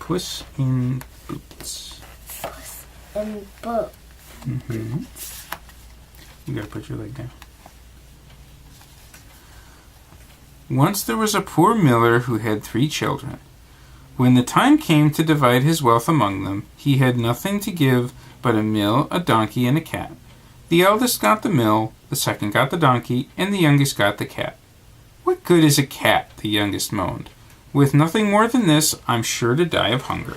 Puss in Boots. Puss in Boots. Mm-hmm. You gotta put your leg down. Once there was a poor miller who had 3 children. When the time came to divide his wealth among them, he had nothing to give but a mill, a donkey, and a cat. The eldest got the mill, the second got the donkey, and the youngest got the cat. "What good is a cat?" the youngest moaned. "With nothing more than this, I'm sure to die of hunger."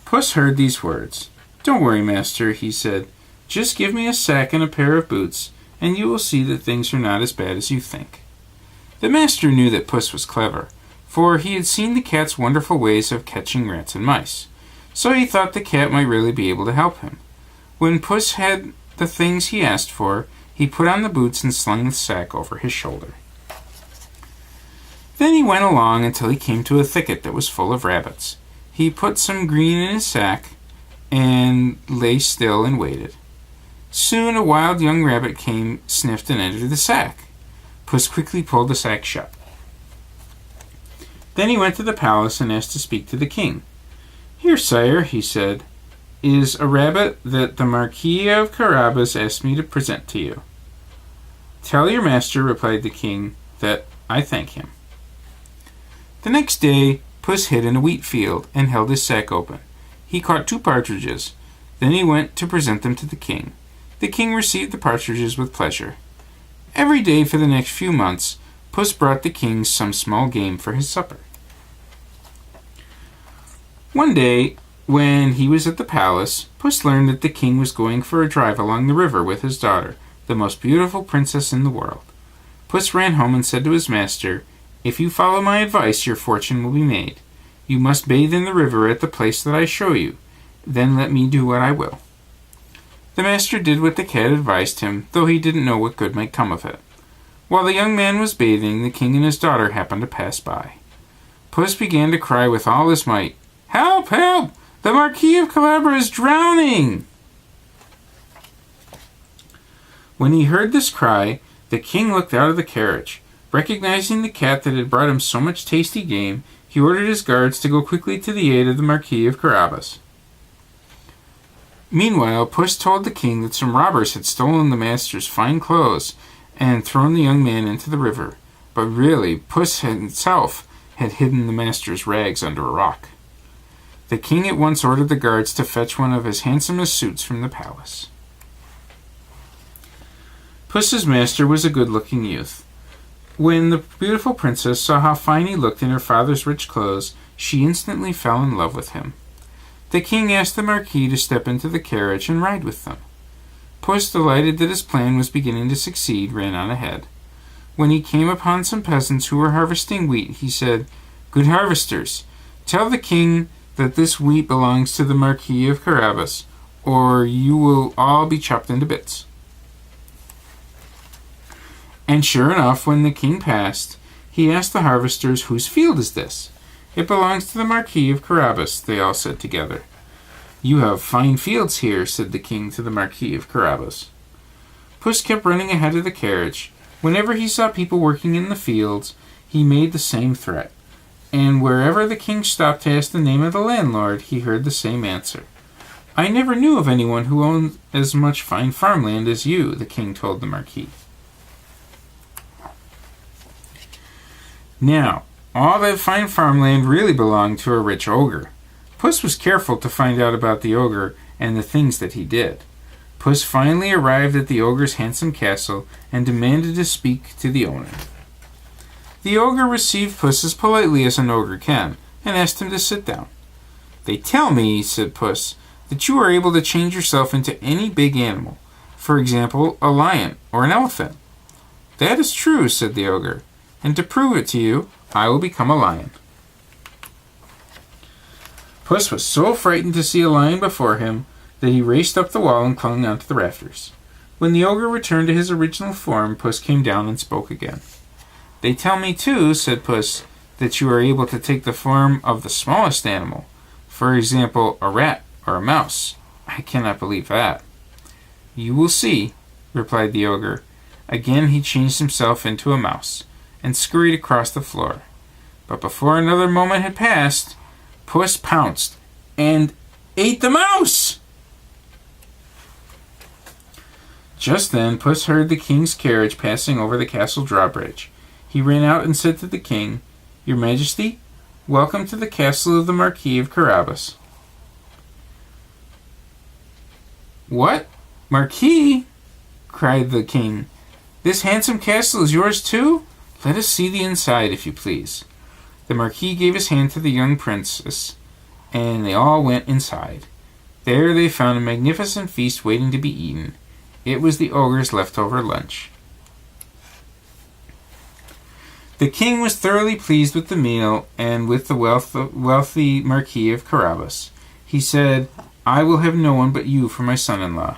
Puss heard these words. "Don't worry, master," he said. "Just give me a sack and a pair of boots, and you will see that things are not as bad as you think." The master knew that Puss was clever, for he had seen the cat's wonderful ways of catching rats and mice, so he thought the cat might really be able to help him. When Puss had the things he asked for, he put on the boots and slung the sack over his shoulder. Then he went along until he came to a thicket that was full of rabbits. He put some green in his sack and lay still and waited. Soon a wild young rabbit came, sniffed, and entered the sack. Puss quickly pulled the sack shut. Then he went to the palace and asked to speak to the king. "Here, sire," he said, "is a rabbit that the Marquis of Carabas asked me to present to you." "Tell your master," replied the king, "that I thank him." The next day, Puss hid in a wheat field and held his sack open. He caught 2 partridges. Then he went to present them to the king. The king received the partridges with pleasure. Every day for the next few months, Puss brought the king some small game for his supper. One day, when he was at the palace, Puss learned that the king was going for a drive along the river with his daughter, the most beautiful princess in the world. Puss ran home and said to his master, "If you follow my advice, your fortune will be made. You must bathe in the river at the place that I show you. Then let me do what I will." The master did what the cat advised him, though he didn't know what good might come of it. While the young man was bathing, the king and his daughter happened to pass by. Puss began to cry with all his might, "Help! Help! The Marquis of Calabria is drowning!" When he heard this cry, the king looked out of the carriage. Recognizing the cat that had brought him so much tasty game, he ordered his guards to go quickly to the aid of the Marquis of Carabas. Meanwhile, Puss told the king that some robbers had stolen the master's fine clothes and thrown the young man into the river, but really Puss himself had hidden the master's rags under a rock. The king at once ordered the guards to fetch one of his handsomest suits from the palace. Puss's master was a good-looking youth. When the beautiful princess saw how fine he looked in her father's rich clothes, she instantly fell in love with him. The king asked the Marquis to step into the carriage and ride with them. Puss, delighted that his plan was beginning to succeed, ran on ahead. When he came upon some peasants who were harvesting wheat, he said, "Good harvesters, tell the king that this wheat belongs to the Marquis of Carabas, or you will all be chopped into bits." And sure enough, when the king passed, he asked the harvesters, "Whose field is this?" "It belongs to the Marquis of Carabas," they all said together. "You have fine fields here," said the king to the Marquis of Carabas. Puss kept running ahead of the carriage. Whenever he saw people working in the fields, he made the same threat. And wherever the king stopped to ask the name of the landlord, he heard the same answer. "I never knew of anyone who owned as much fine farmland as you," the king told the Marquis. Now, all that fine farmland really belonged to a rich ogre. Puss was careful to find out about the ogre and the things that he did. Puss finally arrived at the ogre's handsome castle and demanded to speak to the owner. The ogre received Puss as politely as an ogre can and asked him to sit down. "They tell me," said Puss, "that you are able to change yourself into any big animal, for example, a lion or an elephant." "That is true," said the ogre, "and to prove it to you, I will become a lion." Puss was so frightened to see a lion before him that he raced up the wall and clung onto the rafters. When the ogre returned to his original form, Puss came down and spoke again. "They tell me too," said Puss, "that you are able to take the form of the smallest animal, for example, a rat or a mouse. I cannot believe that." "You will see," replied the ogre. Again he changed himself into a mouse and scurried across the floor. But before another moment had passed, Puss pounced and ate the mouse! Just then, Puss heard the king's carriage passing over the castle drawbridge. He ran out and said to the king, "Your Majesty, welcome to the castle of the Marquis of Carabas." "What? Marquis?" cried the king. "This handsome castle is yours too? Let us see the inside, if you please." The Marquis gave his hand to the young princess, and they all went inside. There they found a magnificent feast waiting to be eaten. It was the ogre's leftover lunch. The king was thoroughly pleased with the meal and with the wealthy Marquis of Carabas. He said, "I will have no one but you for my son-in-law."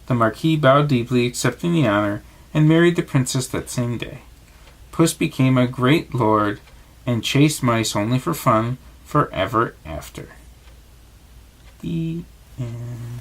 The Marquis bowed deeply, accepting the honor, and married the princess that same day. Puss became a great lord and chased mice only for fun forever after. The end.